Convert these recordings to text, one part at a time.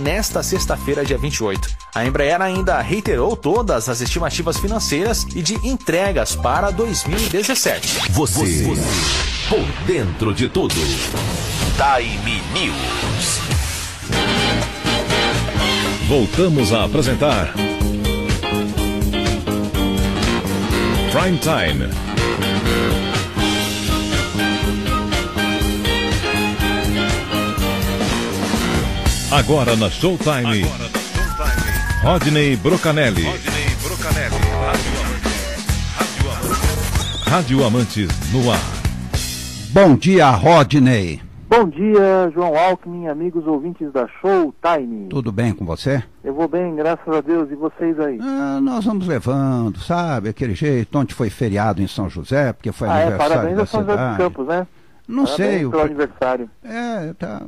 nesta sexta-feira, dia 28. A Embraer ainda reiterou todas as estimativas financeiras e de entregas para 2017. Você por dentro de tudo. Time News. Voltamos a apresentar Prime Time. Agora na Showtime, Rodney Brocanelli. Rádio Amantes no ar. Bom dia, Rodney. Bom dia, João Alckmin, amigos ouvintes da Showtime. Tudo bem com você? Eu vou bem, graças a Deus. E vocês aí? Nós vamos levando, sabe? Aquele jeito. Ontem foi feriado em São José, porque foi aniversário parabéns da a São José dos cidade. Campos, né? Não Parabéns sei. pelo aniversário. Tá,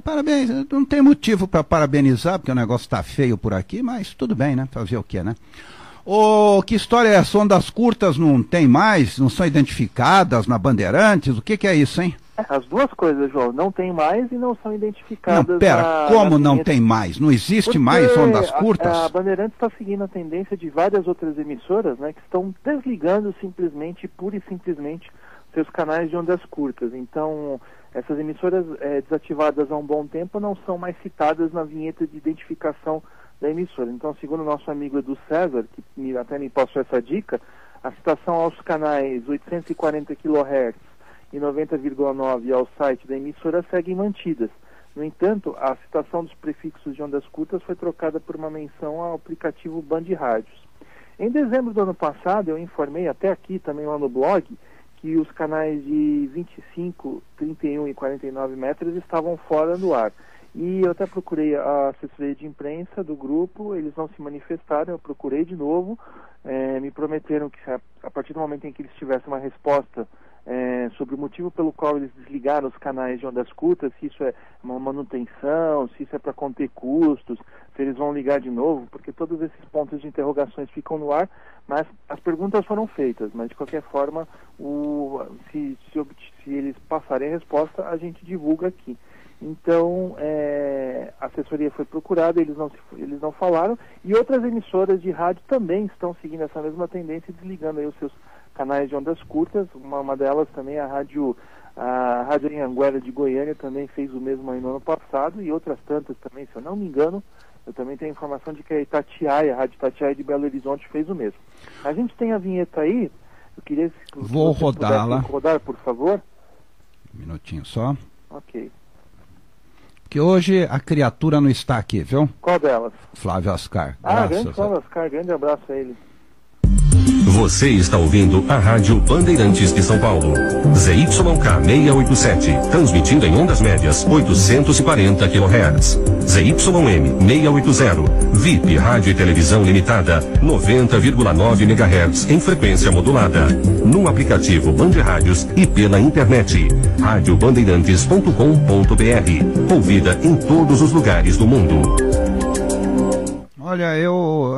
parabéns. Não tem motivo para parabenizar, porque o negócio tá feio por aqui, mas tudo bem, né? Fazer o quê, né? Que história é essa? Ondas curtas não tem mais? Não são identificadas na Bandeirantes? O que é isso, hein? As duas coisas, João. Não tem mais e não são identificadas. Não, pera, como não tem mais? Não existe mais ondas curtas? A Bandeirantes está seguindo a tendência de várias outras emissoras, né? Que estão desligando simplesmente, pura e simplesmente, seus canais de ondas curtas. Então, essas emissoras desativadas há um bom tempo não são mais citadas na vinheta de identificação da emissora. Então, segundo o nosso amigo Edu César, que até me passou essa dica, a citação aos canais 840 kHz e 90,9 ao site da emissora seguem mantidas. No entanto, a citação dos prefixos de ondas curtas foi trocada por uma menção ao aplicativo Band Rádios. Em dezembro do ano passado, eu informei até aqui, também lá no blog, que os canais de 25, 31 e 49 metros estavam fora do ar. E eu até procurei a assessoria de imprensa do grupo, eles não se manifestaram, eu procurei de novo, me prometeram que a partir do momento em que eles tivessem uma resposta sobre o motivo pelo qual eles desligaram os canais de ondas curtas, se isso é uma manutenção, se isso é para conter custos, se eles vão ligar de novo, porque todos esses pontos de interrogações ficam no ar, mas as perguntas foram feitas, mas de qualquer forma, se eles passarem a resposta, a gente divulga aqui. Então, a assessoria foi procurada, eles não falaram, e outras emissoras de rádio também estão seguindo essa mesma tendência, desligando aí os seus canais de ondas curtas. Uma delas também, a Rádio Anhanguera de Goiânia, também fez o mesmo aí no ano passado, e outras tantas também, se eu não me engano. Eu também tenho informação de que a Rádio Itatiaia de Belo Horizonte fez o mesmo. A gente tem a vinheta aí, eu queria... Vou rodá-la. Rodar, por favor. Um minutinho só. Ok. Que hoje a criatura não está aqui, viu? Qual delas? Flávio Ascar. Grande Flávio Ascar, grande abraço a ele. Você está ouvindo a Rádio Bandeirantes de São Paulo. ZYK 687, transmitindo em ondas médias 840 kHz. ZYM 680, VIP Rádio e Televisão Limitada 90,9 MHz em frequência modulada. No aplicativo Band Rádios e pela internet. radiobandeirantes.com.br. Ouvida em todos os lugares do mundo. Olha,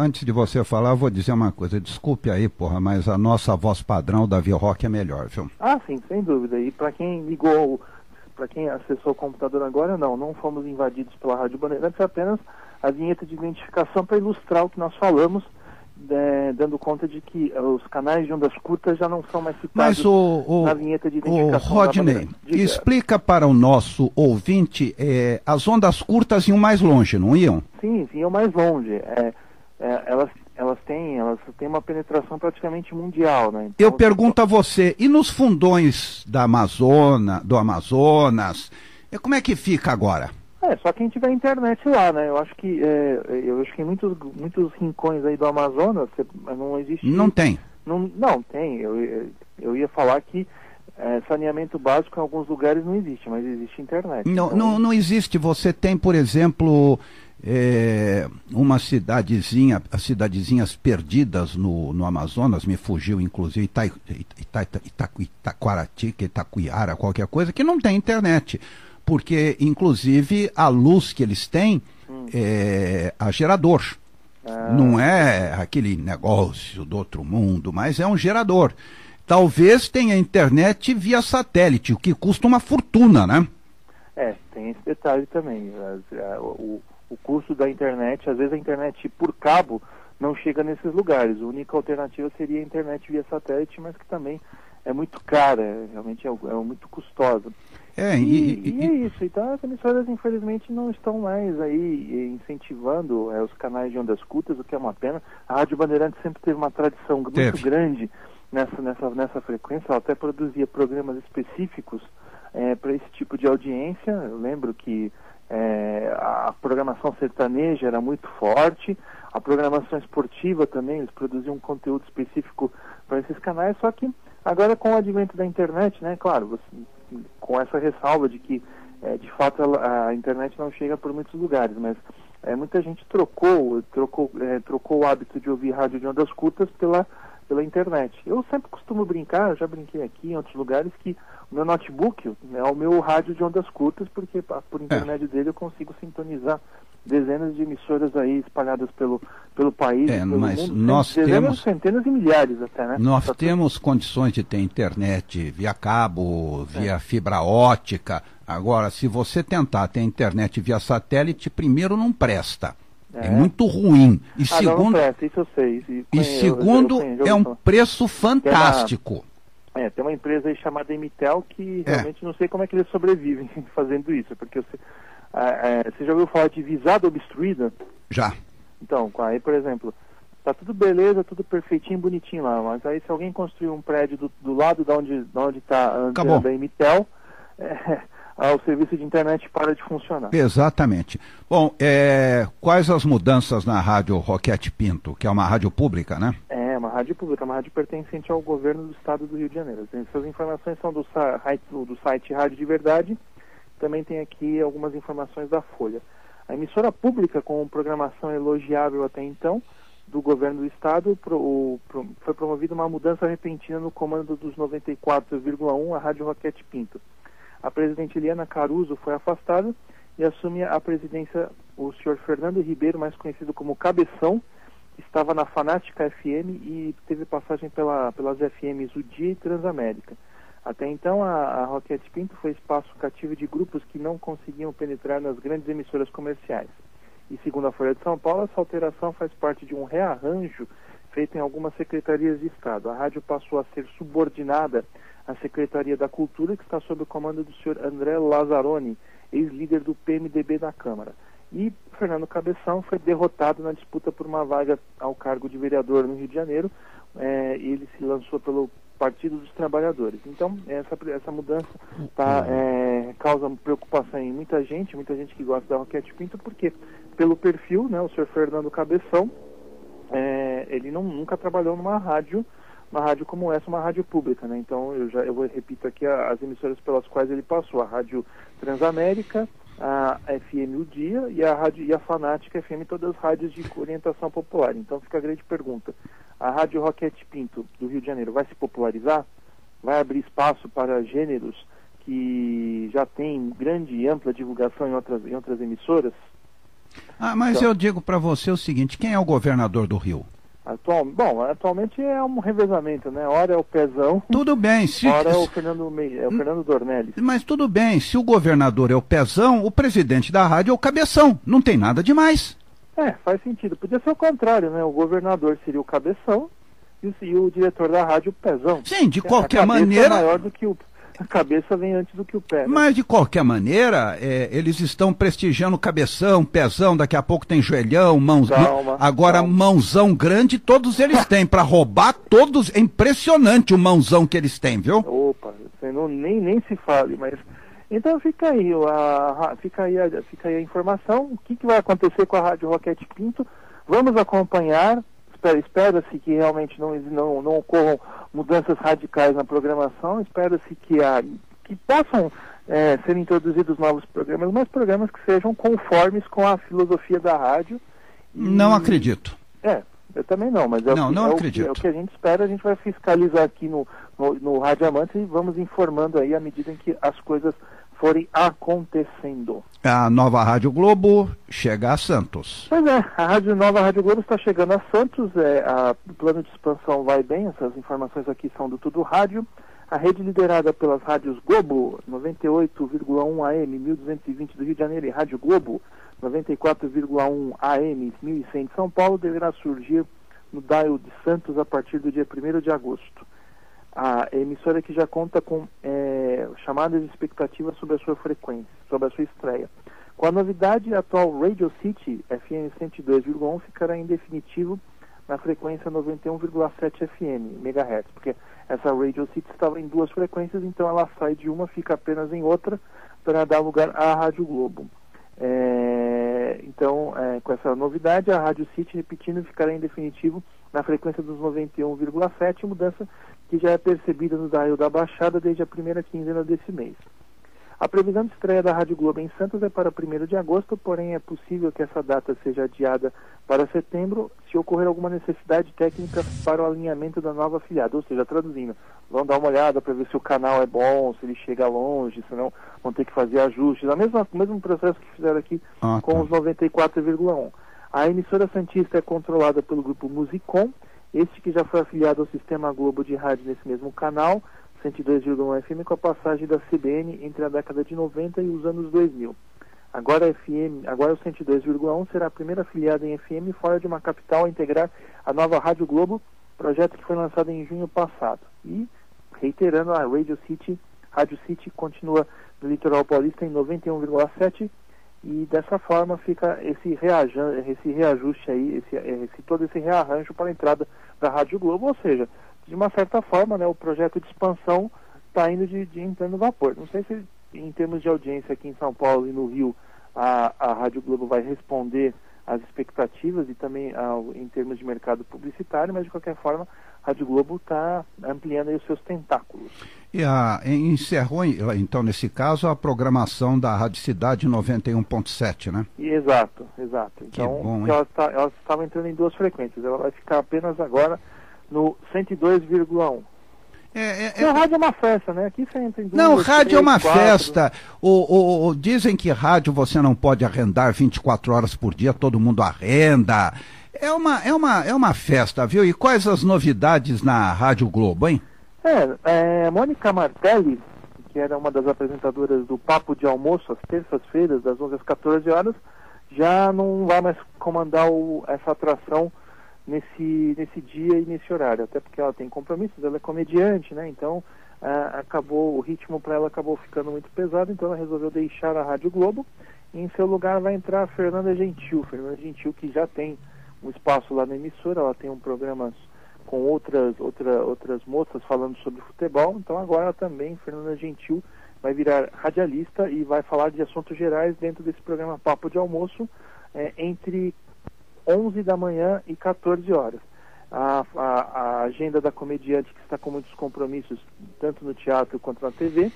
antes de você falar, vou dizer uma coisa. Desculpe aí, porra, mas a nossa voz padrão, o Davi Roque, é melhor, viu? Sim, sem dúvida. E para quem ligou, para quem acessou o computador agora, não fomos invadidos pela Rádio Bandeirantes, é apenas a vinheta de identificação para ilustrar o que nós falamos, dando conta de que os canais de ondas curtas já não são mais citados na vinheta de identificação. Rodney, explica para o nosso ouvinte, as ondas curtas iam mais longe, não iam? Sim, iam mais longe. Elas têm uma penetração praticamente mundial, né? Então, eu pergunto a você, e nos fundões do Amazonas, como é que fica agora? Só quem tiver internet lá, né? Eu acho que em muitos rincões aí do Amazonas não existe... Não tem? Não tem. Eu ia falar que saneamento básico em alguns lugares não existe, mas existe internet. Não existe. Você tem, por exemplo, uma cidadezinha, as cidadezinhas perdidas no Amazonas, me fugiu inclusive Itaquaratica, Itacuiara, qualquer coisa, que não tem internet. Porque, inclusive, a luz que eles têm é a gerador. Não é aquele negócio do outro mundo, mas é um gerador. Talvez tenha internet via satélite, o que custa uma fortuna, né? Tem esse detalhe também. o custo da internet, às vezes a internet por cabo não chega nesses lugares. A única alternativa seria a internet via satélite, mas que também é muito cara, realmente é muito custosa. E é isso. Então as emissoras infelizmente não estão mais aí incentivando os canais de ondas curtas, o que é uma pena. A Rádio Bandeirantes sempre teve uma tradição muito grande nessa frequência. Ela até produzia programas específicos para esse tipo de audiência. Eu lembro que a programação sertaneja era muito forte, a programação esportiva também, eles produziam um conteúdo específico para esses canais, só que agora com o advento da internet, né, claro, com essa ressalva de que de fato a internet não chega por muitos lugares, mas muita gente trocou o hábito de ouvir rádio de ondas curtas pela internet. Eu sempre costumo brincar, eu já brinquei aqui em outros lugares, que o meu notebook é o meu rádio de ondas curtas, porque por intermédio dele eu consigo sintonizar dezenas de emissoras aí espalhadas pelo país, pelo mas mundo, nós temos centenas e milhares até, né? Nós temos condições de ter internet via cabo, via fibra ótica. Agora, se você tentar ter internet via satélite, primeiro não presta. É muito ruim. E segundo, não presta, isso eu sei. Segundo, é um preço fantástico. Tem uma empresa aí chamada Emitel que realmente não sei como é que eles sobrevivem fazendo isso, porque você já ouviu falar de visada obstruída? Já. Então, aí, por exemplo, tá tudo beleza, tudo perfeitinho, bonitinho lá, mas aí se alguém construir um prédio do lado de onde está a antena da Emitel, o serviço de internet para de funcionar. Exatamente. Bom, quais as mudanças na Rádio Roquete Pinto, que é uma rádio pública, né? É uma rádio pública, uma rádio pertencente ao governo do estado do Rio de Janeiro. Essas informações são do site Rádio de Verdade. Também tem aqui algumas informações da Folha. A emissora pública, com programação elogiável até então, do governo do estado, foi promovida uma mudança repentina no comando dos 94,1, a Rádio Roquete Pinto. A presidente Eliana Caruso foi afastada e assume a presidência o senhor Fernando Ribeiro, mais conhecido como Cabeção, que estava na Fanática FM e teve passagem pelas FMs O Dia e Transamérica. Até então, a Roquete Pinto foi espaço cativo de grupos que não conseguiam penetrar nas grandes emissoras comerciais. E segundo a Folha de São Paulo, essa alteração faz parte de um rearranjo feito em algumas secretarias de Estado. A rádio passou a ser subordinada à Secretaria da Cultura, que está sob o comando do senhor André Lazzaroni, ex-líder do PMDB da Câmara. E Fernando Cabeção foi derrotado na disputa por uma vaga ao cargo de vereador no Rio de Janeiro. Ele se lançou pelo Partido dos Trabalhadores. Então, essa mudança causa preocupação em muita gente que gosta da Roquete Pinto, porque pelo perfil, né, o senhor Fernando Cabeção, ele nunca trabalhou numa rádio como essa, uma rádio pública, né? Então, eu repito aqui as emissoras pelas quais ele passou: a Rádio Transamérica, a FM O Dia e a Fanática FM, todas rádios de orientação popular. Então fica a grande pergunta: a Rádio Roquete Pinto do Rio de Janeiro vai se popularizar? Vai abrir espaço para gêneros que já têm grande e ampla divulgação em outras emissoras? Mas então, eu digo para você o seguinte: quem é o governador do Rio? Atualmente é um revezamento, né? Ora é o Pezão, tudo bem, ora é o Fernando Dornelles. Mas tudo bem, se o governador é o Pezão, o presidente da rádio é o Cabeção, não tem nada demais. Faz sentido. Podia ser o contrário, né? O governador seria o Cabeção e o diretor da rádio o Pezão. Sim, de qualquer maneira. É maior do que a cabeça vem antes do que o pé, né? Mas de qualquer maneira, eles estão prestigiando o Cabeção, Pezão, daqui a pouco tem joelhão, mãozão. Agora, mãozão grande, todos eles têm. Para roubar, todos. É impressionante o mãozão que eles têm, viu? Opa, nem se fale, mas. Então fica aí a informação. O que vai acontecer com a Rádio Roquete Pinto? Vamos acompanhar. Espera-se que realmente não ocorram mudanças radicais na programação. Espera-se que possam ser introduzidos novos programas, mas programas que sejam conformes com a filosofia da rádio. Não acredito. Eu também não, mas não acredito. É o que a gente espera. A gente vai fiscalizar aqui no Rádio Amantes e vamos informando aí à medida em que as coisas forem acontecendo. A nova Rádio Globo chega a Santos. Pois é, a nova Rádio Globo está chegando a Santos. O plano de expansão vai bem, essas informações aqui são do Tudo Rádio. A rede liderada pelas rádios Globo 98,1 AM 1220 do Rio de Janeiro e Rádio Globo 94,1 AM 1100 de São Paulo deverá surgir no dial de Santos a partir do dia 1º de agosto. A emissora que já conta com chamadas de expectativa sobre a sua frequência, sobre a sua estreia. Com a novidade, a atual Radio City FM 102,1 ficará em definitivo na frequência 91,7 FM, MHz, porque essa Radio City estava em duas frequências, então ela sai de uma, fica apenas em outra, para dar lugar à Rádio Globo. Então, com essa novidade, a Rádio City, repetindo, ficará em definitivo na frequência dos 91,7, mudança que já é percebida no dial da Baixada desde a primeira quinzena desse mês. A previsão de estreia da Rádio Globo em Santos é para 1º de agosto, porém é possível que essa data seja adiada para setembro se ocorrer alguma necessidade técnica para o alinhamento da nova afiliada, ou seja, traduzindo, vão dar uma olhada para ver se o canal é bom, se ele chega longe, senão vão ter que fazer ajustes, o mesmo processo que fizeram aqui com os 94,1. A emissora santista é controlada pelo grupo Musicom, este que já foi afiliado ao Sistema Globo de rádio nesse mesmo canal, 102,1 FM, com a passagem da CBN entre a década de 90 e os anos 2000. Agora o 102,1 será a primeira afiliada em FM fora de uma capital a integrar a nova Rádio Globo, projeto que foi lançado em junho passado. E, reiterando, a Rádio City continua no litoral paulista em 91,7 e dessa forma fica esse reajuste aí, todo esse rearranjo para a entrada da Rádio Globo, ou seja, de uma certa forma, né, o projeto de expansão está indo entrando no vapor. Não sei se em termos de audiência aqui em São Paulo e no Rio a Rádio Globo vai responder às expectativas e também em termos de mercado publicitário, mas de qualquer forma a Rádio Globo está ampliando aí os seus tentáculos. E encerrou, então, nesse caso, a programação da Rádio Cidade 91.7, né? Exato. Então, bom, ela estava entrando em duas frequências, ela vai ficar apenas agora no 102,1. O rádio é uma festa, né? Aqui você entra em duas, não, rádio 3, é uma 4. festa. Dizem que rádio você não pode arrendar 24 horas por dia, todo mundo arrenda. É uma festa, viu? E quais as novidades na Rádio Globo, hein? Mônica Martelli, que era uma das apresentadoras do Papo de Almoço, às terças-feiras, das 11 às 14 horas, já não vai mais comandar essa atração nesse dia e nesse horário, até porque ela tem compromissos, ela é comediante, né? Então o ritmo para ela acabou ficando muito pesado, então ela resolveu deixar a Rádio Globo e em seu lugar vai entrar a Fernanda Gentil, que já tem um espaço lá na emissora, ela tem um programa com outras moças falando sobre futebol, então agora também Fernanda Gentil vai virar radialista e vai falar de assuntos gerais dentro desse programa Papo de Almoço, entre 11 da manhã e 14 horas. A agenda da comediante, que está com muitos compromissos, tanto no teatro quanto na TV,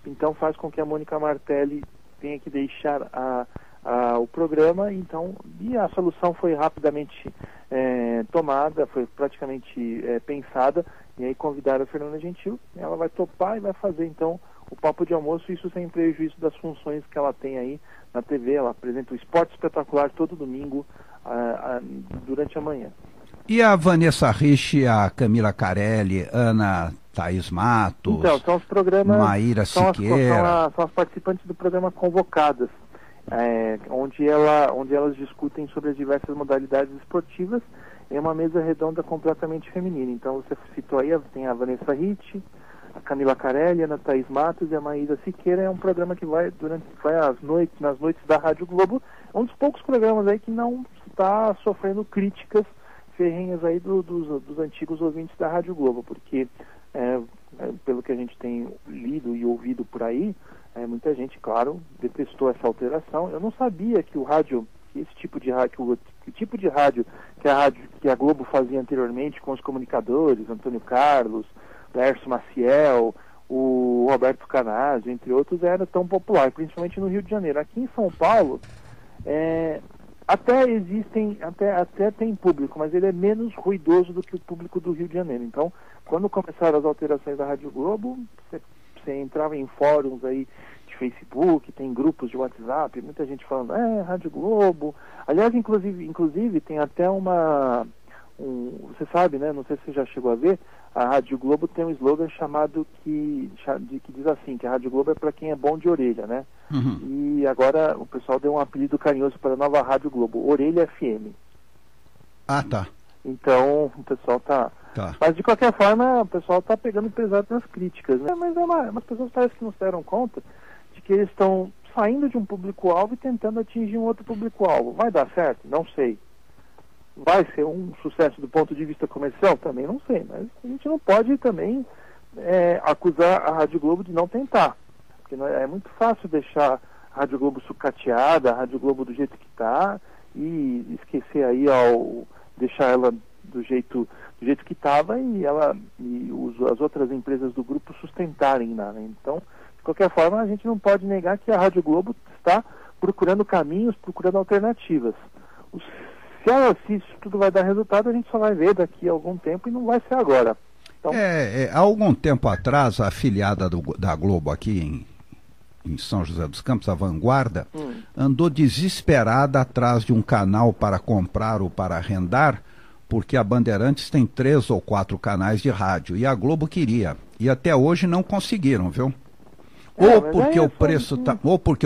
então faz com que a Mônica Martelli tenha que deixar o programa, e a solução foi rapidamente tomada, foi praticamente pensada, e aí convidaram a Fernanda Gentil, ela vai topar e vai fazer então o Papo de Almoço, isso sem prejuízo das funções que ela tem aí na TV. Ela apresenta o Esporte Espetacular todo domingo durante a manhã. E a Vanessa Rich, a Camila Carelli, Ana Thaís Matos, então, são os programas, Maíra Siqueira. São as participantes do programa Convocadas, onde elas discutem sobre as diversas modalidades esportivas em uma mesa redonda completamente feminina. Então você citou aí, tem a Vanessa Rich, a Camila Carelli, a Ana Thaís Matos e a Maíra Siqueira. É um programa que vai nas noites da Rádio Globo, um dos poucos programas aí que não está sofrendo críticas ferrenhas aí dos antigos ouvintes da Rádio Globo, porque pelo que a gente tem lido e ouvido por aí, muita gente, claro, detestou essa alteração. Eu não sabia que esse tipo de rádio, que a Globo fazia anteriormente com os comunicadores, Antônio Carlos, Lércio Maciel, o Roberto Canazzo, entre outros, era tão popular, principalmente no Rio de Janeiro. Aqui em São Paulo, até tem público, mas ele é menos ruidoso do que o público do Rio de Janeiro. Então, quando começaram as alterações da Rádio Globo, você entrava em fóruns aí de Facebook, tem grupos de WhatsApp, muita gente falando, Rádio Globo. Aliás, inclusive tem até uma você sabe, né? Não sei se você já chegou a ver, a Rádio Globo tem um slogan chamado que diz assim, que a Rádio Globo é para quem é bom de orelha, né? Uhum. E agora o pessoal deu um apelido carinhoso para a nova Rádio Globo, Orelha FM. Ah, tá. Então, o pessoal tá... Mas, de qualquer forma, o pessoal tá pegando pesado nas críticas, né? Mas umas pessoas parecem que não se deram conta de que eles estão saindo de um público-alvo e tentando atingir um outro público-alvo. Vai dar certo? Não sei. Vai ser um sucesso do ponto de vista comercial? Também não sei. Mas a gente não pode também acusar a Rádio Globo de não tentar. Porque é muito fácil deixar a Rádio Globo sucateada, a Rádio Globo do jeito que está, e esquecer aí deixar ela do jeito que estava e as outras empresas do grupo sustentarem, né? Então, de qualquer forma, a gente não pode negar que a Rádio Globo está procurando caminhos, procurando alternativas. Se isso tudo vai dar resultado, a gente só vai ver daqui a algum tempo e não vai ser agora. Então... há algum tempo atrás, a afiliada da Globo aqui em São José dos Campos, a Vanguarda, andou desesperada atrás de um canal para comprar ou para arrendar, porque a Bandeirantes tem 3 ou 4 canais de rádio, e a Globo queria. E até hoje não conseguiram, viu? Ou porque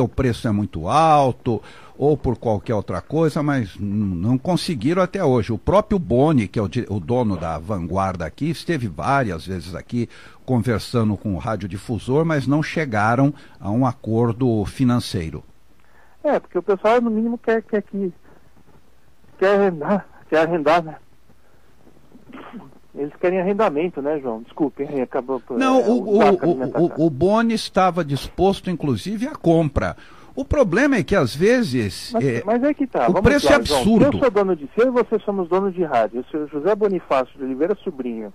o preço é muito alto, ou por qualquer outra coisa, mas não conseguiram até hoje. O próprio Boni, que é o dono da Vanguarda aqui, esteve várias vezes aqui conversando com o radiodifusor, mas não chegaram a um acordo financeiro. Porque o pessoal, no mínimo, quer arrendar, né? Eles querem arrendamento, né, João? Desculpe, acabou... Não, o Boni estava disposto, inclusive, à compra. O problema é que, às vezes, mas é que tá. o preço é absurdo. João, eu sou dono de... Se eu e você somos donos de rádio, o senhor José Bonifácio de Oliveira Sobrinho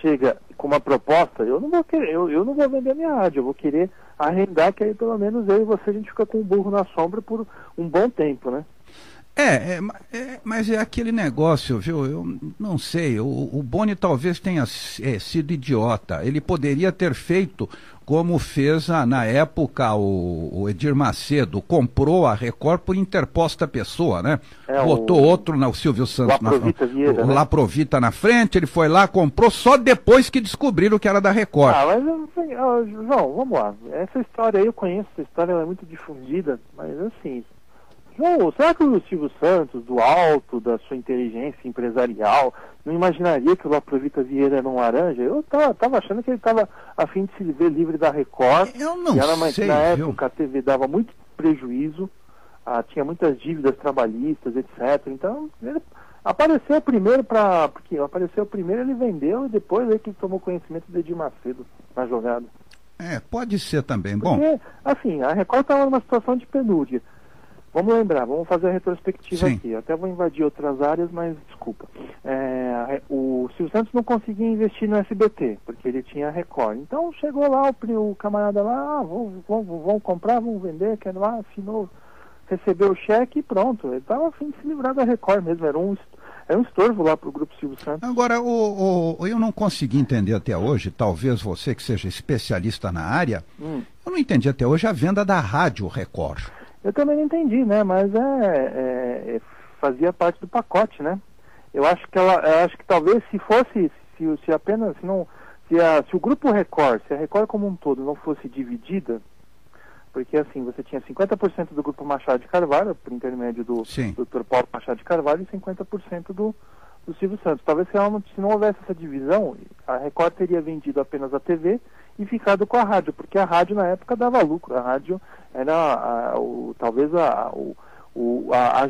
chega com uma proposta, eu não vou querer, eu não vou vender a minha rádio, eu vou querer arrendar, que aí pelo menos eu e você a gente fica com o burro na sombra por um bom tempo, né? Mas é aquele negócio, viu? Eu não sei, o Boni talvez tenha sido idiota. Ele poderia ter feito como fez na época o Edir Macedo, comprou a Record por interposta pessoa, né? Botou outro, o Silvio Santos, o Laprovita na frente, ele foi lá, comprou, só depois que descobriram que era da Record. João, vamos lá. Essa história aí eu conheço, essa história é muito difundida, mas assim... João, será que o Silvio Santos, do alto da sua inteligência empresarial, não imaginaria que o Laprovita Vieira era um laranja? Eu tava achando que ele estava a fim de se ver livre da Record. Eu não sei, na época a TV dava muito prejuízo, tinha muitas dívidas trabalhistas, etc. Então, ele apareceu primeiro porque apareceu primeiro, ele vendeu, e depois que tomou conhecimento de Edir Macedo na jogada. Pode ser também. Porque, bom, assim, a Record estava numa situação de penúria. Vamos lembrar, vamos fazer a retrospectiva Sim. aqui. Eu até vou invadir outras áreas, mas desculpa. O Silvio Santos não conseguia investir no SBT, porque ele tinha a Record. Então chegou lá o camarada lá, vamos comprar, vamos vender, quero lá, assinou, recebeu o cheque e pronto. Ele estava a fim de se livrar da Record mesmo, era um estorvo lá para o Grupo Silvio Santos. Agora, eu não consegui entender até hoje, talvez você que seja especialista na área, eu não entendi até hoje a venda da Rádio Record. Eu também não entendi, né? Mas fazia parte do pacote, né? Eu acho que talvez se o grupo Record, se a Record como um todo não fosse dividida, porque assim, você tinha 50% do grupo Machado de Carvalho, por intermédio do Dr. Paulo Machado de Carvalho, e 50% do Silvio Santos. Talvez se não houvesse essa divisão, a Record teria vendido apenas a TV e ficado com a rádio, porque a rádio na época dava lucro. A rádio era talvez a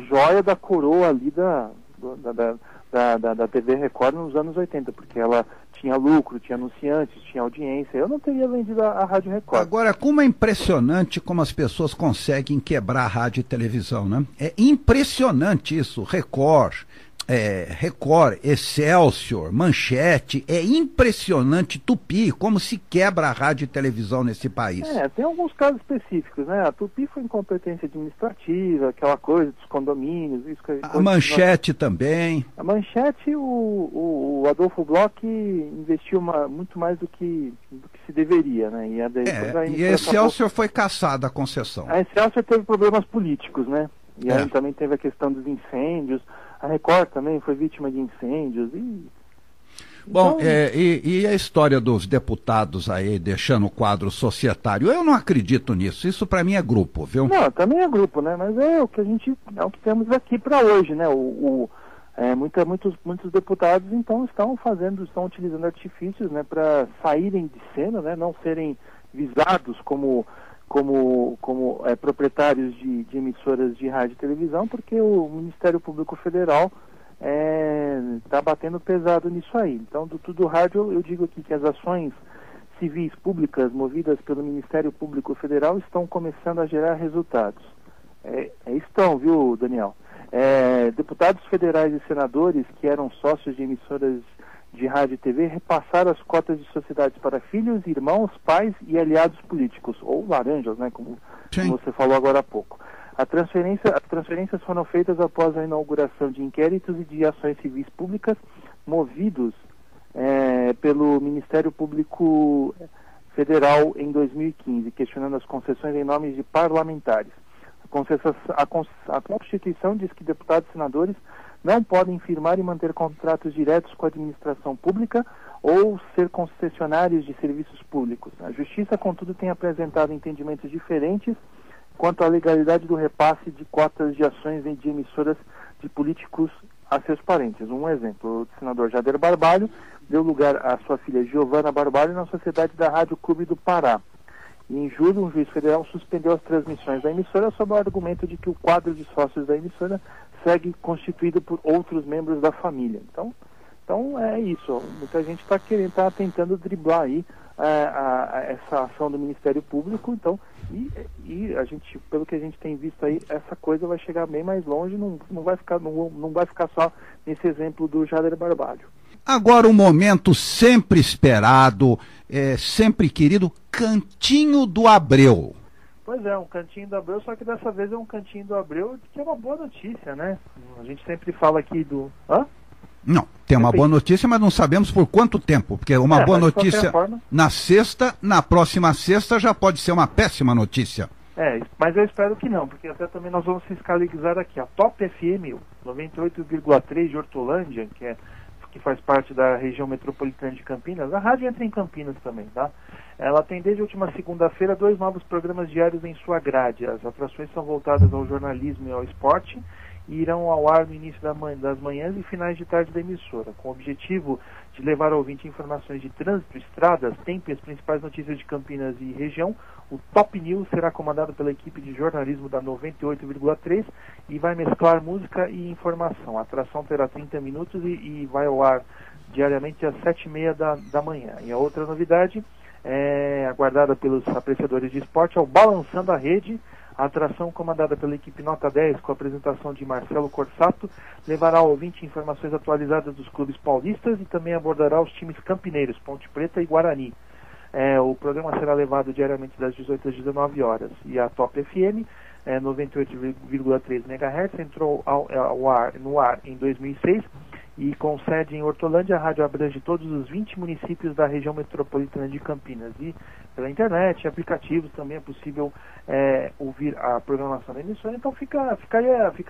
joia da coroa ali da TV Record nos anos 80, porque ela tinha lucro, tinha anunciantes, tinha audiência. Eu não teria vendido a Rádio Record. Agora, como é impressionante como as pessoas conseguem quebrar a rádio e televisão, né? É impressionante isso. Record, Excelsior, Manchete, é impressionante, Tupi, como se quebra a rádio e televisão nesse país. Tem alguns casos específicos, né? A Tupi foi incompetência administrativa, aquela coisa dos condomínios. A Manchete também. A Manchete, o Adolfo Bloch investiu muito mais do que se deveria, né? E a Excelsior foi cassada a concessão. A Excelsior teve problemas políticos, né? E aí também teve a questão dos incêndios, a Record também foi vítima de incêndios. Bom, e a história dos deputados aí deixando o quadro societário? Eu não acredito nisso, isso para mim é grupo, viu? Não, também é grupo, né? Mas é o que temos aqui para hoje, né? Muitos deputados então estão utilizando artifícios, né, para saírem de cena, né, não serem visados como proprietários de emissoras de rádio e televisão, porque o Ministério Público Federal está batendo pesado nisso aí. Então, do Tudo Rádio, eu digo aqui que as ações civis públicas movidas pelo Ministério Público Federal estão começando a gerar resultados. Estão, viu, Daniel? Deputados federais e senadores que eram sócios de emissoras de rádio e TV repassaram as cotas de sociedades para filhos, irmãos, pais e aliados políticos, ou laranjas, né, como você falou agora há pouco. As transferências foram feitas após a inauguração de inquéritos e de ações civis públicas movidos pelo Ministério Público Federal em 2015, questionando as concessões em nome de parlamentares. A Constituição diz que deputados e senadores não podem firmar e manter contratos diretos com a administração pública ou ser concessionários de serviços públicos. A Justiça, contudo, tem apresentado entendimentos diferentes quanto à legalidade do repasse de cotas de ações de emissoras de políticos a seus parentes. Um exemplo, o senador Jader Barbalho deu lugar à sua filha Giovana Barbalho na sociedade da Rádio Clube do Pará. E em julho, um juiz federal suspendeu as transmissões da emissora sob o argumento de que o quadro de sócios da emissora segue constituído por outros membros da família. Então é isso. Muita gente está tentando driblar aí essa ação do Ministério Público. Então, e a gente, pelo que a gente tem visto aí, essa coisa vai chegar bem mais longe. Não vai ficar só nesse exemplo do Jader Barbalho. Agora o momento sempre esperado, sempre querido, Cantinho do Abreu. Pois é, um Cantinho do Abreu, só que dessa vez é um Cantinho do Abreu que é uma boa notícia, né? A gente sempre fala aqui do... Hã? Não, tem uma boa notícia, mas não sabemos por quanto tempo, porque uma boa notícia na sexta, na próxima sexta já pode ser uma péssima notícia. Mas eu espero que não, porque até também nós vamos fiscalizar aqui. A Top FM 98,3 de Hortolândia, que faz parte da região metropolitana de Campinas, a rádio entra em Campinas também, tá? Ela tem desde a última segunda-feira 2 novos programas diários em sua grade. As atrações são voltadas ao jornalismo e ao esporte e irão ao ar no início das manhãs e finais de tarde da emissora, com o objetivo de levar ao ouvinte informações de trânsito, estradas, tempo e as principais notícias de Campinas e região. O Top News será comandado pela equipe de jornalismo da 98,3 e vai mesclar música e informação. A atração terá 30 minutos e vai ao ar diariamente às 7h30 da manhã. E a outra novidade, aguardada pelos apreciadores de esporte, é o Balançando a Rede. A atração, comandada pela equipe Nota 10, com a apresentação de Marcelo Corsato, levará ao ouvinte informações atualizadas dos clubes paulistas e também abordará os times campineiros, Ponte Preta e Guarani. O programa será levado diariamente das 18 às 19 horas. E a Top FM, 98,3 MHz, entrou no ar em 2006 e com sede em Hortolândia, a rádio abrange todos os 20 municípios da região metropolitana de Campinas. E pela internet, aplicativos, também é possível ouvir a programação da emissora. Então fica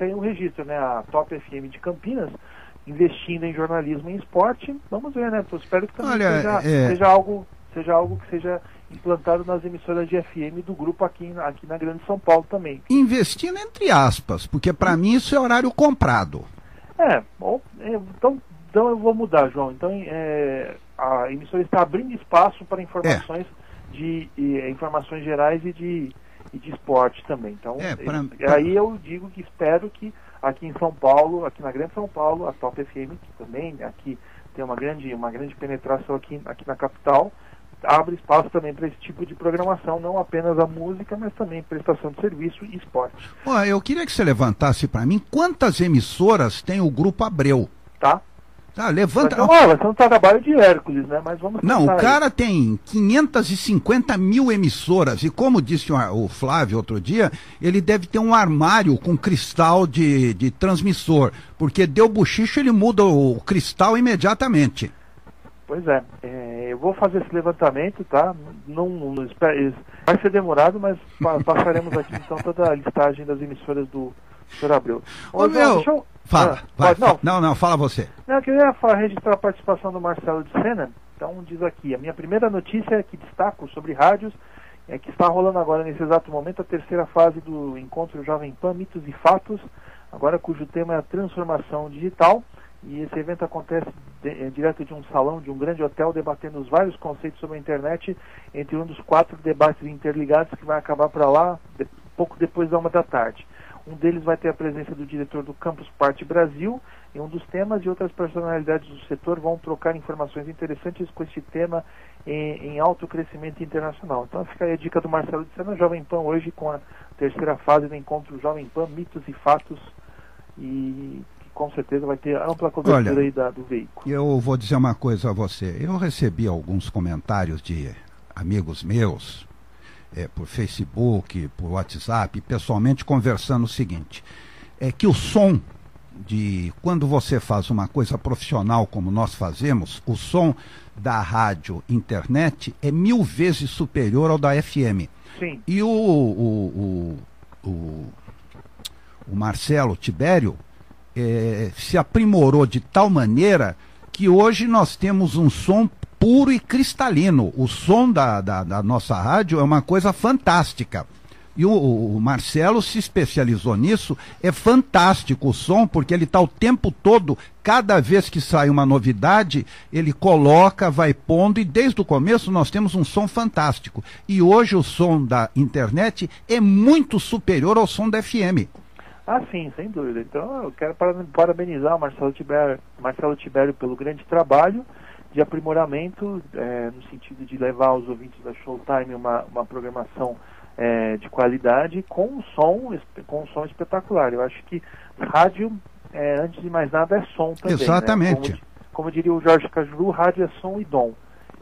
aí um registro, né? A Top FM de Campinas, investindo em jornalismo e esporte. Vamos ver, né? Eu espero que também seja algo que seja implantado nas emissoras de FM do grupo aqui na Grande São Paulo também. Investindo entre aspas, porque para mim isso é horário comprado. Então eu vou mudar, João. Então a emissora está abrindo espaço para informações informações gerais e de esporte também. Então aí eu digo que espero que aqui em São Paulo, aqui na Grande São Paulo, a Top FM, que também aqui tem uma grande penetração aqui na capital, abre espaço também para esse tipo de programação, não apenas a música, mas também prestação de serviço e esporte. Eu queria que você levantasse para mim quantas emissoras tem o Grupo Abreu. Tá, levanta. Vai ser um trabalho de Hércules, né? Mas vamos Não, o cara tem 550 mil emissoras, e como disse o Flávio outro dia, ele deve ter um armário com cristal de transmissor, porque deu bochicho, ele muda o cristal imediatamente. Pois eu vou fazer esse levantamento, tá? Vai ser demorado, mas passaremos aqui então toda a listagem das emissoras do Senhor Abreu. Ô, meu... Fala, vai, não, fala você. Não, eu queria registrar a participação do Marcelo de Sena. Então, diz aqui, a minha primeira notícia que destaco sobre rádios é que está rolando agora, nesse exato momento, a terceira fase do encontro Jovem Pan, Mitos e Fatos, agora cujo tema é a transformação digital. E esse evento acontece direto de um salão, de um grande hotel, debatendo os vários conceitos sobre a internet, entre um dos 4 debates interligados que vai acabar para lá pouco depois da 13h. Um deles vai ter a presença do diretor do Campus Party Brasil em um dos temas, e outras personalidades do setor vão trocar informações interessantes com este tema em alto crescimento internacional. Então fica aí a dica do Marcelo de Sena, Jovem Pan hoje com a terceira fase do encontro Jovem Pan, Mitos e Fatos, e com certeza vai ter ampla cobertura. Olha, aí do veículo. Eu vou dizer uma coisa a você. Eu recebi alguns comentários de amigos meus, por Facebook, por WhatsApp, pessoalmente conversando o seguinte, é que o som de quando você faz uma coisa profissional como nós fazemos, o som da rádio internet é 1000 vezes superior ao da FM. Sim. E o Marcelo Tibério se aprimorou de tal maneira que hoje nós temos um som puro e cristalino. O som da nossa rádio é uma coisa fantástica. E o Marcelo se especializou nisso. É fantástico o som, porque ele está o tempo todo, cada vez que sai uma novidade, ele coloca, vai pondo, e desde o começo nós temos um som fantástico. E hoje o som da internet é muito superior ao som da FM. Ah, sim, sem dúvida. Então eu quero parabenizar o Marcelo Tibério pelo grande trabalho de aprimoramento, no sentido de levar aos ouvintes da Showtime uma programação de qualidade com um som espetacular. Eu acho que rádio, antes de mais nada, é som também. Exatamente. Né? Como diria o Jorge Cajuru, rádio é som e dom.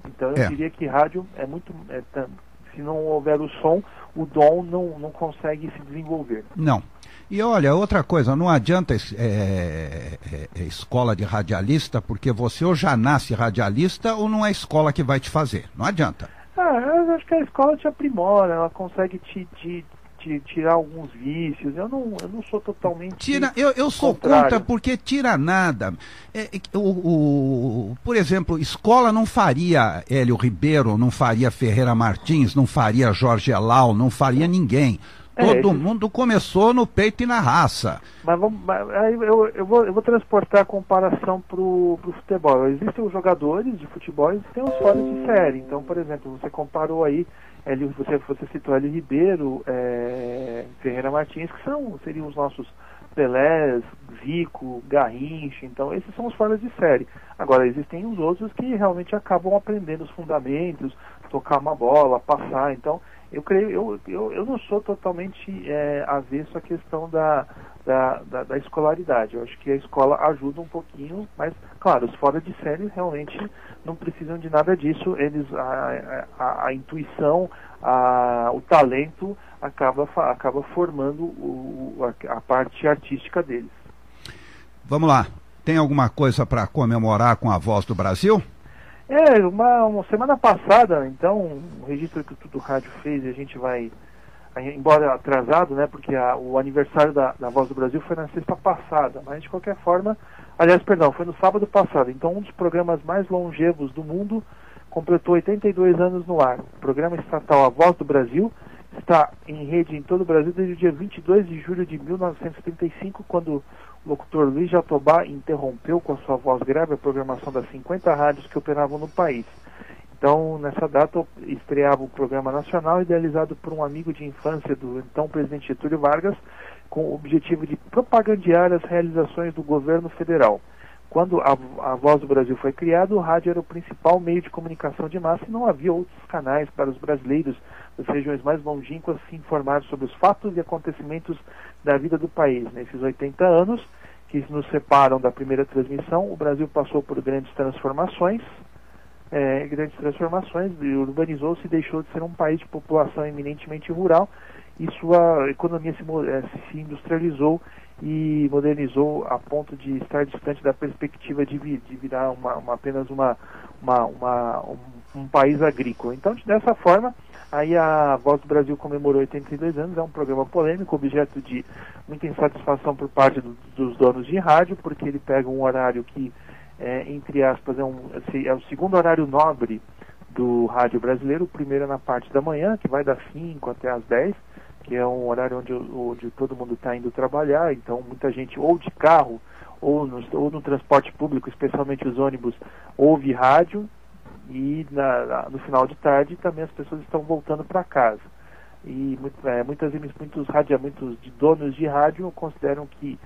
Então eu diria que rádio é muito... se não houver o som, o dom não consegue se desenvolver. Não. E olha, outra coisa, não adianta escola de radialista, porque você ou já nasce radialista ou não é a escola que vai te fazer. Não adianta. Eu acho que a escola te aprimora, ela consegue te tirar alguns vícios. Eu não sou totalmente eu sou contra, porque tira nada. Por exemplo, escola não faria Hélio Ribeiro, não faria Ferreira Martins, não faria Jorge Elal, não faria ninguém. Todo mundo começou no peito e na raça. Mas eu vou transportar a comparação para o futebol. Existem os jogadores de futebol e tem os fora de série. Então, por exemplo, você comparou aí, você citou Hélio Ribeiro, Ferreira Martins, que seriam os nossos Pelés, Zico, Garrincha. Então, esses são os fora de série. Agora, existem os outros que realmente acabam aprendendo os fundamentos, tocar uma bola, passar. Então, eu não sou totalmente avesso à questão da escolaridade. Eu acho que a escola ajuda um pouquinho, mas, claro, os fora de série realmente não precisam de nada disso. Eles, a intuição, o talento acaba formando a parte artística deles. Vamos lá. Tem alguma coisa para comemorar com a Voz do Brasil? Uma semana passada, então, um registro que o Tudo Rádio fez, e a gente vai, embora atrasado, né, porque o aniversário da Voz do Brasil foi na sexta passada, mas de qualquer forma, foi no sábado passado. Então, um dos programas mais longevos do mundo completou 82 anos no ar. O programa estatal A Voz do Brasil está em rede em todo o Brasil desde o dia 22 de julho de 1935, quando o locutor Luiz Jatobá interrompeu com a sua voz grave a programação das 50 rádios que operavam no país. Então, nessa data, estreava o programa nacional, idealizado por um amigo de infância do então presidente Getúlio Vargas, com o objetivo de propagandear as realizações do governo federal. Quando a Voz do Brasil foi criada, o rádio era o principal meio de comunicação de massa e não havia outros canais para os brasileiros das regiões mais longínquas se informar sobre os fatos e acontecimentos da vida do país. Nesses 80 anos que nos separam da primeira transmissão, o Brasil passou por grandes transformações, urbanizou-se e deixou de ser um país de população eminentemente rural, e sua economia se industrializou e modernizou a ponto de estar distante da perspectiva de apenas um país agrícola. Então, dessa forma, Aí a Voz do Brasil comemorou 82 anos, é um programa polêmico, objeto de muita insatisfação por parte dos donos de rádio, porque ele pega um horário que, entre aspas, é o segundo horário nobre do rádio brasileiro. O primeiro é na parte da manhã, que vai das 5 até as 10, que é um horário onde todo mundo está indo trabalhar, então muita gente ou de carro ou no transporte público, especialmente os ônibus, ouve rádio, e no final de tarde também as pessoas estão voltando para casa. E muitos donos de rádio consideram que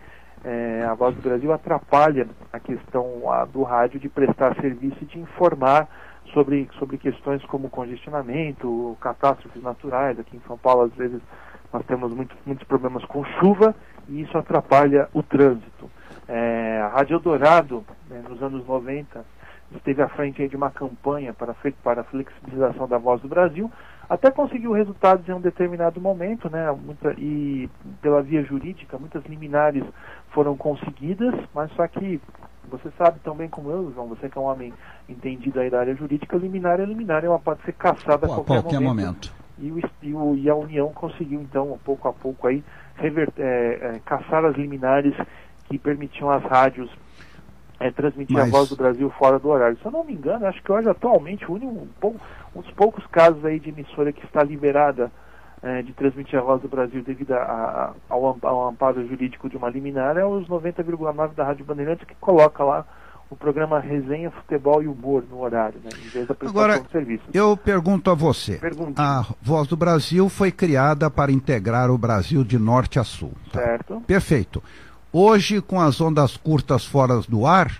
a Voz do Brasil atrapalha a questão do rádio de prestar serviço e de informar sobre questões como congestionamento, catástrofes naturais. Aqui em São Paulo, às vezes, nós temos muitos problemas com chuva e isso atrapalha o trânsito. A Rádio Eldorado, nos anos 90, esteve à frente aí de uma campanha para a flexibilização da Voz do Brasil, até conseguiu resultados em um determinado momento, né? E pela via jurídica, muitas liminares foram conseguidas, mas só que você sabe tão bem como eu, João, você que é um homem entendido aí da área jurídica, liminar é liminar, ela pode ser cassada a qualquer momento. E a União conseguiu, então, pouco a pouco, aí, caçar as liminares que permitiam às rádios transmitir a Voz do Brasil fora do horário. Se eu não me engano, acho que hoje, atualmente, um dos poucos casos aí de emissora que está liberada de transmitir a Voz do Brasil devido ao amparo jurídico de uma liminar é os 90,9 da Rádio Bandeirantes, que coloca lá o programa Resenha, Futebol e Humor no horário, né, em vez da prestação de serviços. Eu pergunto a você, a Voz do Brasil foi criada para integrar o Brasil de norte a sul. Tá? Certo. Perfeito. Hoje, com as ondas curtas fora do ar,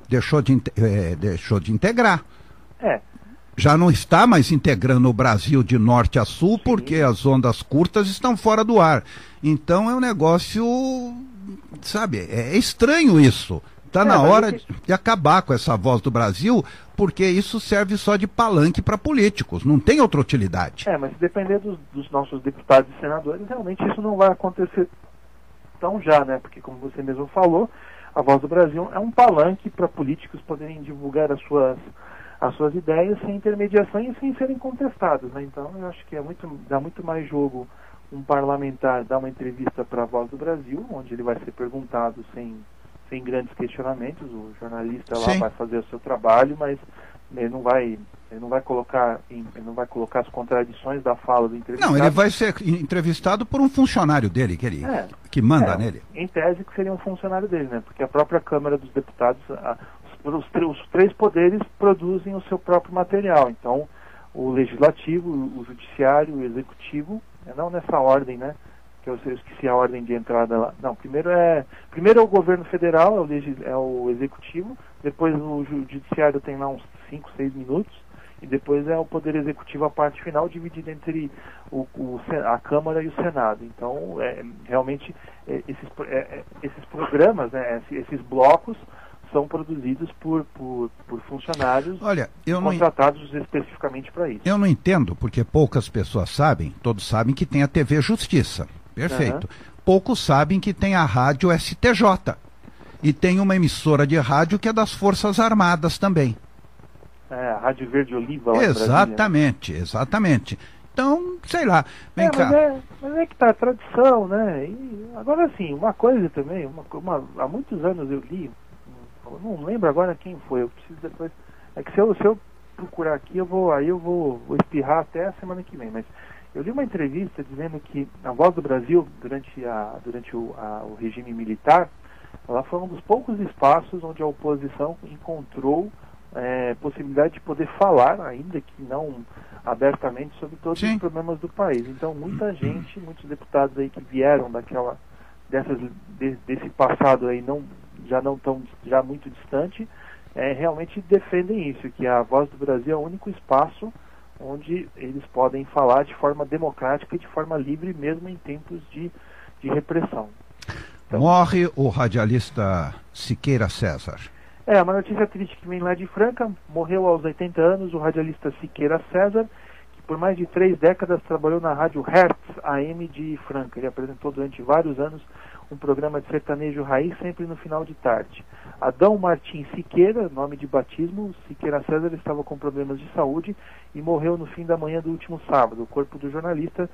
deixou de integrar. Já não está mais integrando o Brasil de norte a sul, porque as ondas curtas estão fora do ar. Então é um negócio, sabe, é estranho isso. Está na hora de acabar com essa Voz do Brasil, porque isso serve só de palanque para políticos, não tem outra utilidade. Mas se depender dos nossos deputados e senadores, realmente isso não vai acontecer tão já, né? Porque, como você mesmo falou, a Voz do Brasil é um palanque para políticos poderem divulgar as suas ideias sem intermediação e sem serem contestados, né? Então, eu acho que dá muito mais jogo um parlamentar dar uma entrevista para a Voz do Brasil, onde ele vai ser perguntado sem grandes questionamentos. O jornalista lá vai fazer o seu trabalho, mas ele não vai colocar as contradições da fala do entrevistado. Não, ele vai ser entrevistado por um funcionário dele, que manda nele. Em tese que seria um funcionário dele, né? Porque a própria Câmara dos Deputados, os três poderes produzem o seu próprio material. Então, o Legislativo, o Judiciário, o Executivo, não nessa ordem, né? Que eu esqueci a ordem de entrada lá. Não, primeiro é o governo federal, é o Executivo, depois o Judiciário tem lá uns 5, 6 minutos, e depois é o Poder Executivo, a parte final, dividida entre a Câmara e o Senado. Então, realmente, esses programas, né, esses blocos, são produzidos por funcionários contratados especificamente para isso. Eu não entendo, porque poucas pessoas sabem, todos sabem que tem a TV Justiça. Perfeito. Poucos sabem que tem a rádio STJ. E tem uma emissora de rádio que é das Forças Armadas também. A Rádio Verde Oliva lá Exatamente, exatamente. Então, sei lá, vem cá. Mas é que tá a tradição, né? E agora, assim, uma coisa também, há muitos anos eu li, eu não lembro agora quem foi, eu preciso depois... É que se eu procurar aqui, eu vou espirrar até a semana que vem, mas eu li uma entrevista dizendo que a Voz do Brasil, durante o regime militar, ela foi um dos poucos espaços onde a oposição encontrou possibilidade de poder falar, ainda que não abertamente, sobre todos os problemas do país. Então, muita gente, muitos deputados aí que vieram desse passado aí já muito distante, realmente defendem isso, que a Voz do Brasil é o único espaço onde eles podem falar de forma democrática e de forma livre, mesmo em tempos de repressão. Então, morre o radialista Siqueira César. Uma notícia triste que vem lá de Franca. Morreu aos 80 anos o radialista Siqueira César, que por mais de 3 décadas trabalhou na rádio Hertz AM de Franca. Ele apresentou durante vários anos um programa de sertanejo raiz sempre no final de tarde. Adão Martins Siqueira, nome de batismo, Siqueira César estava com problemas de saúde e morreu no fim da manhã do último sábado. O corpo do jornalista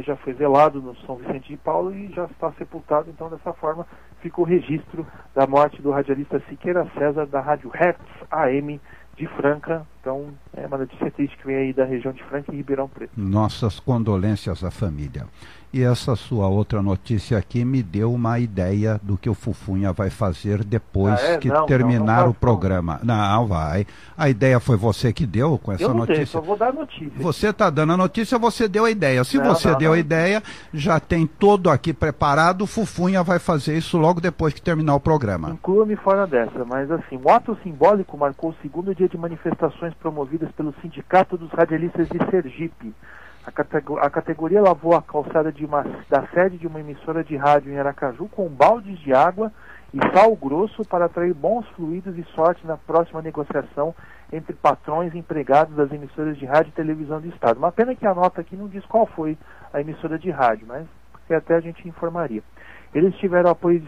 já foi velado no São Vicente de Paulo e já está sepultado, então dessa forma fica o registro da morte do radialista Siqueira César da Rádio Hertz AM de Franca. Então é uma notícia triste que vem aí da região de Franca e Ribeirão Preto. Nossas condolências à família. E essa sua outra notícia aqui me deu uma ideia do que o Fufunha vai fazer depois que terminar o programa. Não, vai. A ideia foi você que deu com essa notícia. Eu só vou dar a notícia. Você está dando a notícia, você deu a ideia. Se você deu a ideia, já tem todo aqui preparado, o Fufunha vai fazer isso logo depois que terminar o programa. Inclua-me fora dessa, mas assim, o ato simbólico marcou o segundo dia de manifestações promovidas pelo Sindicato dos Radialistas de Sergipe. A categoria lavou a calçada da sede de uma emissora de rádio em Aracaju com baldes de água e sal grosso para atrair bons fluidos e sorte na próxima negociação entre patrões e empregados das emissoras de rádio e televisão do Estado. Uma pena que a nota aqui não diz qual foi a emissora de rádio, mas que até a gente informaria. Eles tiveram apoio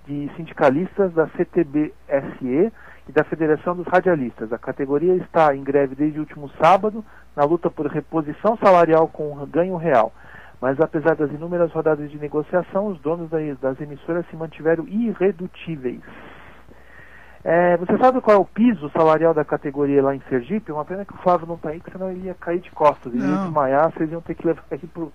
de sindicalistas da CTB-SE e da Federação dos Radialistas. A categoria está em greve desde o último sábado, na luta por reposição salarial com ganho real. Mas apesar das inúmeras rodadas de negociação, os donos das emissoras se mantiveram irredutíveis. Você sabe qual é o piso salarial da categoria lá em Sergipe? Uma pena que o Flávio não está aí, porque senão ele ia cair de costas, ele ia desmaiar, vocês iam ter que levar ele para o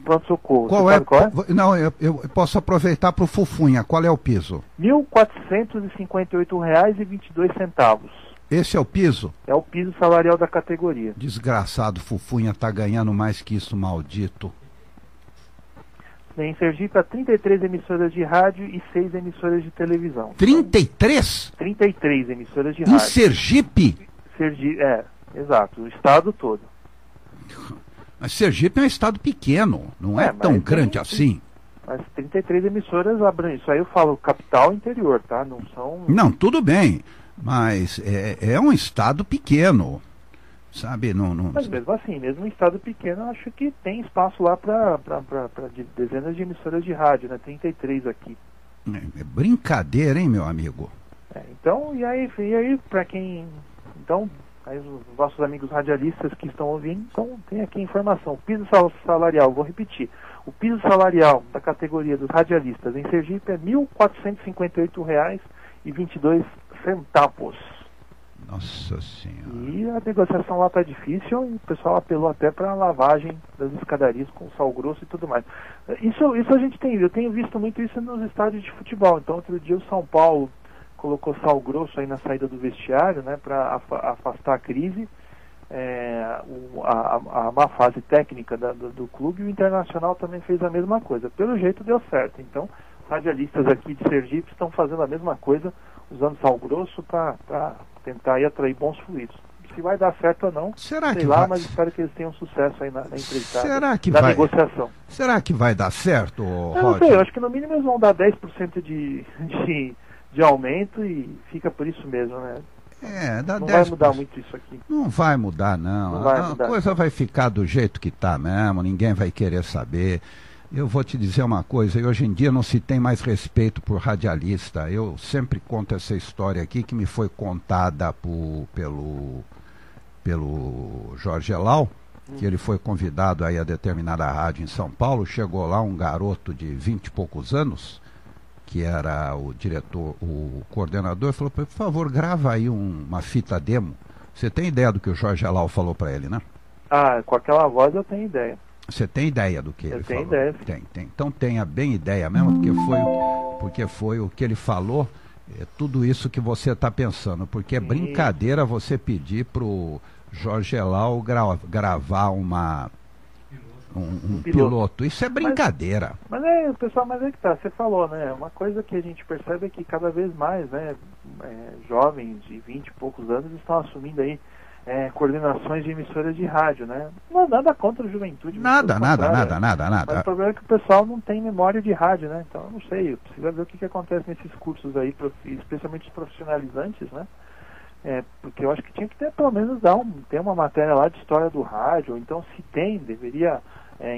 pronto-socorro. Qual é? Não, eu posso aproveitar para o Fufunha. Qual é o piso? R$ 1.458,22. Esse é o piso? É o piso salarial da categoria. Desgraçado, Fufunha está ganhando mais que isso, maldito. Em Sergipe há 33 emissoras de rádio e 6 emissoras de televisão. 33? 33 emissoras de em rádio. Em Sergipe? Exato, o estado todo. Mas Sergipe é um estado pequeno, não é tão grande assim. Mas 33 emissoras abrangem. Isso aí eu falo capital e interior, tá? Não são... Não, tudo bem, mas é um estado pequeno. Sabe, não... Mas mesmo assim, mesmo em estado pequeno, acho que tem espaço lá para dezenas de emissoras de rádio, né? 33 aqui. É brincadeira, hein, meu amigo? Então, e aí para quem... Então, aí os nossos amigos radialistas que estão ouvindo, então tem aqui a informação. O piso salarial, vou repetir, o piso salarial da categoria dos radialistas em Sergipe é R$ 1.458,22. Nossa Senhora. E a negociação lá está difícil e o pessoal apelou até para a lavagem das escadarias com sal grosso e tudo mais. Isso a gente tem, eu tenho visto muito isso nos estádios de futebol. Então, outro dia o São Paulo colocou sal grosso aí na saída do vestiário, né, para afastar a crise, a má fase técnica do clube, e o Internacional também fez a mesma coisa. Pelo jeito deu certo. Então, radialistas aqui de Sergipe estão fazendo a mesma coisa, usando sal grosso para tentar aí atrair bons fluidos. Se vai dar certo ou não, sei lá, mas espero que eles tenham sucesso aí na empreitada, na negociação. Será que vai dar certo, Roger? Eu não sei, eu acho que no mínimo eles vão dar 10% de aumento e fica por isso mesmo, né? Dá não 10%. Vai mudar muito isso aqui. Não vai mudar, não. A coisa vai ficar do jeito que está mesmo, ninguém vai querer saber. Eu vou te dizer uma coisa, hoje em dia não se tem mais respeito por radialista. Eu sempre conto essa história aqui que me foi contada pelo Jorge Elau, que ele foi convidado aí a determinada rádio em São Paulo. Chegou lá um garoto de 20 e poucos anos, que era o diretor, o coordenador, e falou: por favor, grava aí uma fita demo. Você tem ideia do que o Jorge Elau falou para ele, né? Com aquela voz eu tenho ideia. Você tem ideia do que ele falou? Eu tenho ideia. Tem. Então tenha bem ideia mesmo, porque foi o que ele falou, tudo isso que você está pensando. Porque é brincadeira você pedir para o Jorge Elau gravar um piloto. Isso é brincadeira. Mas pessoal, mas é que tá, você falou, né? Uma coisa que a gente percebe é que cada vez mais, né, jovens de 20 e poucos anos estão assumindo aí coordenações de emissoras de rádio, né? Não, nada contra a juventude. Nada. Mas o problema é que o pessoal não tem memória de rádio, né? Então, eu não sei, eu preciso ver o que acontece nesses cursos aí, especialmente os profissionalizantes, né? Porque eu acho que tinha que ter, pelo menos, ter uma matéria lá de história do rádio, ou então se tem, deveria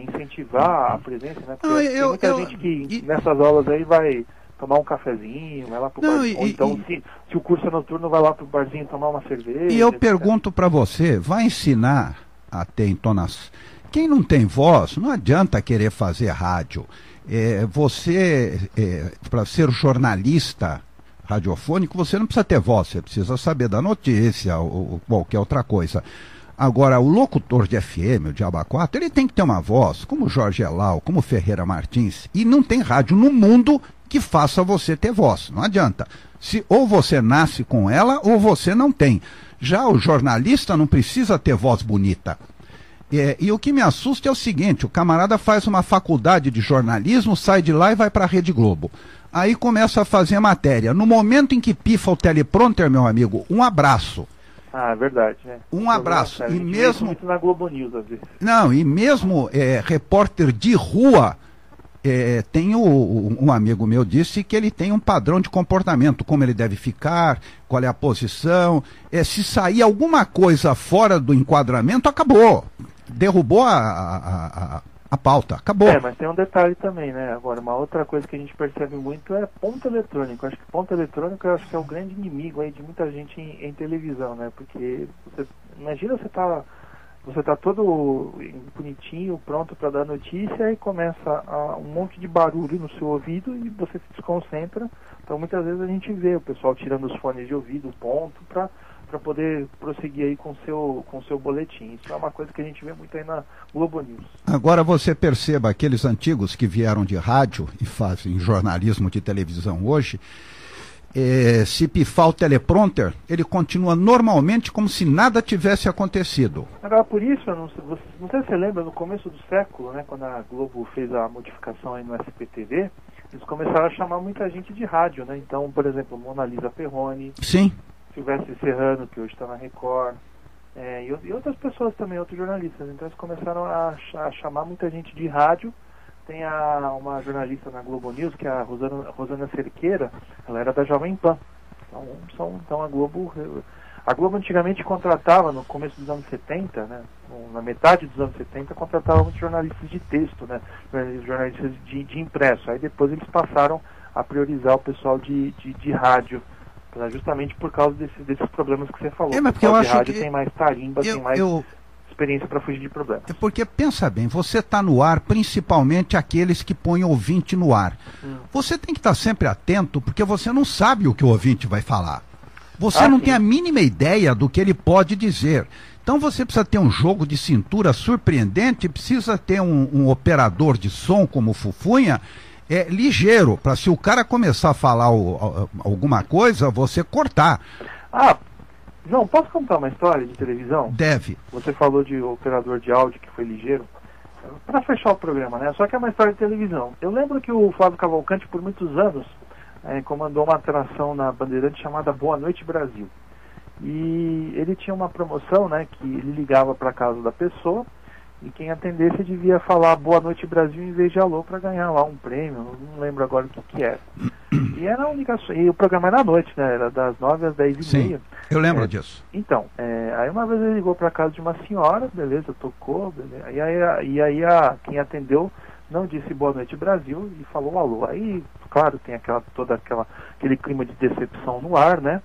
incentivar a presença, né? Porque tem muita gente que nessas aulas aí vai tomar um cafezinho, vai lá pro barzinho, ou então se o curso é noturno, vai lá pro barzinho tomar uma cerveja. E eu pergunto para você, vai ensinar a ter entonação? Quem não tem voz, não adianta querer fazer rádio. Para ser jornalista radiofônico, você não precisa ter voz, você precisa saber da notícia ou qualquer outra coisa. Agora, o locutor de FM, o Diaba 4, ele tem que ter uma voz, como Jorge Elal, como Ferreira Martins, e não tem rádio no mundo que faça você ter voz, não adianta. Ou você nasce com ela, ou você não tem. Já o jornalista não precisa ter voz bonita. E o que me assusta é o seguinte, o camarada faz uma faculdade de jornalismo, sai de lá e vai para a Rede Globo. Aí começa a fazer matéria. No momento em que pifa o teleprompter, meu amigo, um abraço. Ah, é verdade, né? Um abraço. E mesmo muito na Globo News, às vezes. Não, e mesmo repórter de rua, tem um amigo meu disse que ele tem um padrão de comportamento, como ele deve ficar, qual é a posição. Se sair alguma coisa fora do enquadramento, acabou. Derrubou a pauta, acabou. Mas tem um detalhe também, né? Agora, uma outra coisa que a gente percebe muito é ponto eletrônico. Eu acho que ponto eletrônico é o grande inimigo aí de muita gente em televisão, né? Porque imagina você tá todo bonitinho, pronto para dar notícia e começa um monte de barulho no seu ouvido e você se desconcentra. Então muitas vezes a gente vê o pessoal tirando os fones de ouvido, ponto, para poder prosseguir aí com o seu boletim. Isso é uma coisa que a gente vê muito aí na Globo News. Agora você perceba, aqueles antigos que vieram de rádio e fazem jornalismo de televisão hoje, se pifar o teleprompter, ele continua normalmente como se nada tivesse acontecido. Agora, por isso, não sei se você lembra, no começo do século, né, quando a Globo fez a modificação aí no SPTV, eles começaram a chamar muita gente de rádio, né? Então, por exemplo, Mona Lisa Perrone. Sim. Silvestre Serrano, que hoje está na Record, e outras pessoas também, outros jornalistas. Então eles começaram a chamar muita gente de rádio. Tem uma jornalista na Globo News, que é a Rosana Cerqueira, ela era da Jovem Pan. Então a Globo antigamente contratava, no começo dos anos 70, né, na metade dos anos 70, contratava muitos jornalistas de texto, né, jornalistas de impresso. Aí depois eles passaram a priorizar o pessoal de rádio. Justamente por causa desses problemas que você falou. Mas porque eu acho rádio que tem mais tarimba, tem mais experiência para fugir de problemas. Porque, pensa bem, você está no ar, principalmente aqueles que põem ouvinte no ar. Você tem que estar sempre atento, porque você não sabe o que o ouvinte vai falar. Você não tem a mínima ideia do que ele pode dizer. Então você precisa ter um jogo de cintura surpreendente, precisa ter um operador de som como o Fufunha, ligeiro, para se o cara começar a falar alguma coisa, você cortar. João, posso contar uma história de televisão? Deve. Você falou de operador de áudio que foi ligeiro. Para fechar o programa, né? Só que é uma história de televisão. Eu lembro que o Flávio Cavalcante, por muitos anos, comandou uma atração na Bandeirantes chamada Boa Noite Brasil. E ele tinha uma promoção, né, que ele ligava para casa da pessoa, e quem atendesse devia falar Boa Noite Brasil em vez de alô para ganhar lá um prêmio, não lembro agora o que era. E era e o programa era à noite, né? Era das 9 às 10h30. Sim, eu lembro disso. Então, aí uma vez ele ligou para casa de uma senhora, beleza, tocou, beleza, e aí quem atendeu não disse Boa Noite Brasil e falou alô. Aí, claro, tem aquele clima de decepção no ar, né?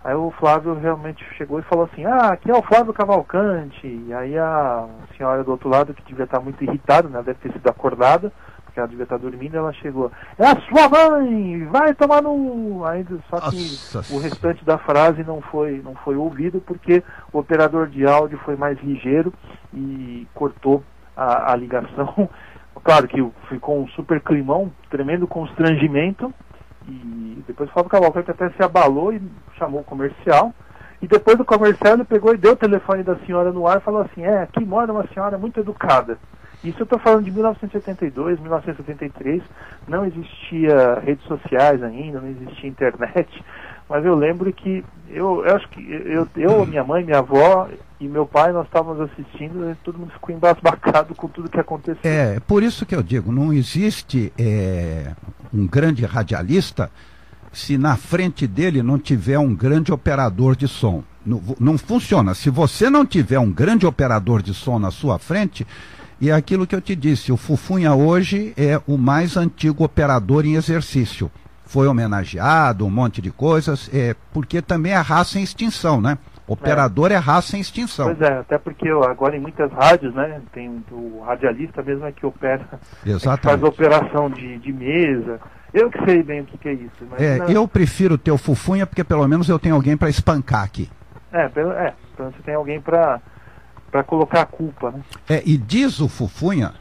Aí o Flávio realmente chegou e falou assim, aqui é o Flávio Cavalcante. E aí a senhora do outro lado, que devia estar muito irritada, né, deve ter sido acordada, porque ela devia estar dormindo, ela chegou, é a sua mãe, vai tomar no... Aí, só que o restante da frase não foi ouvido, porque o operador de áudio foi mais ligeiro e cortou a ligação. Claro que ficou um super climão, tremendo constrangimento. E depois o Flávio Cavalcante até se abalou e chamou o comercial. E depois do comercial ele pegou e deu o telefone da senhora no ar e falou assim, aqui mora uma senhora muito educada. Isso eu estou falando de 1972, 1973, não existia redes sociais ainda, não existia internet, mas eu lembro que eu acho que eu, minha mãe, minha avó e meu pai, nós estávamos assistindo e todo mundo ficou embasbacado com tudo que aconteceu. Por isso que eu digo, não existe um grande radialista se na frente dele não tiver um grande operador de som. Não funciona. Se você não tiver um grande operador de som na sua frente, e é aquilo que eu te disse, o Fufunha hoje é o mais antigo operador em exercício. Foi homenageado, um monte de coisas, porque também é raça em extinção, né? Operador é raça em extinção. Pois é, até porque agora em muitas rádios, né, tem o radialista mesmo que opera, que faz operação de mesa. Eu que sei bem o que é isso. Mas eu prefiro ter o Fufunha porque pelo menos eu tenho alguém para espancar aqui. Então você tem alguém para colocar a culpa, né? E diz o Fufunha,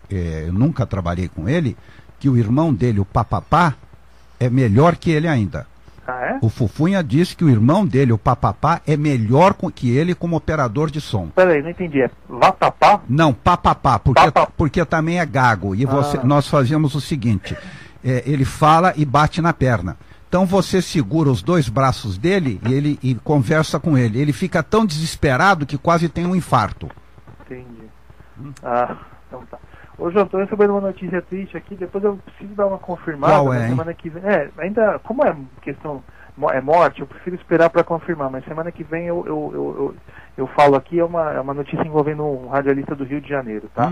eu nunca trabalhei com ele, que o irmão dele, o Papapá, é melhor que ele ainda. Ah, é? O Fufunha disse que o irmão dele, o Papapá, é melhor que ele como operador de som. Peraí, não entendi. É Vatapá? Não, Papapá, porque também é gago. E nós fazíamos o seguinte, ele fala e bate na perna. Então você segura os dois braços dele e conversa com ele. Ele fica tão desesperado que quase tem um infarto. Entendi. Então tá. Ô, João, estou recebendo uma notícia triste aqui, depois eu preciso dar uma confirmada. Qual é, semana que vem. Ainda, como é questão, é morte, eu prefiro esperar para confirmar, mas semana que vem eu falo aqui, é uma notícia envolvendo um radialista do Rio de Janeiro, tá?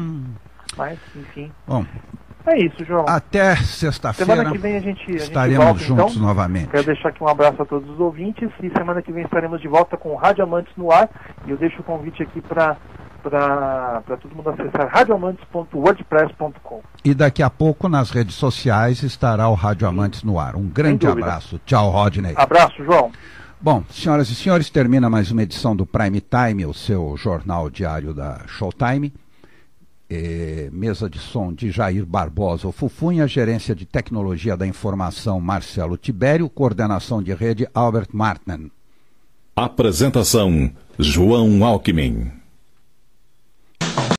Mas, enfim. Bom, é isso, João. até sexta-feira. Semana que vem a gente estaremos volta, juntos então. novamente. Quero deixar aqui um abraço a todos os ouvintes e semana que vem estaremos de volta com o Rádio Amantes no ar. E eu deixo o convite aqui para todo mundo acessar radioamantes.wordpress.com. E daqui a pouco nas redes sociais estará o Rádio Amantes no ar. Um grande abraço. Tchau, Rodney. Abraço, João. Bom, senhoras e senhores, termina mais uma edição do Prime Time, o seu jornal diário da Showtime. Mesa de som de Jair Barbosa, o Fufunha, gerência de tecnologia da informação Marcelo Tibério, coordenação de rede Albert Martnen. Apresentação João Alckmin.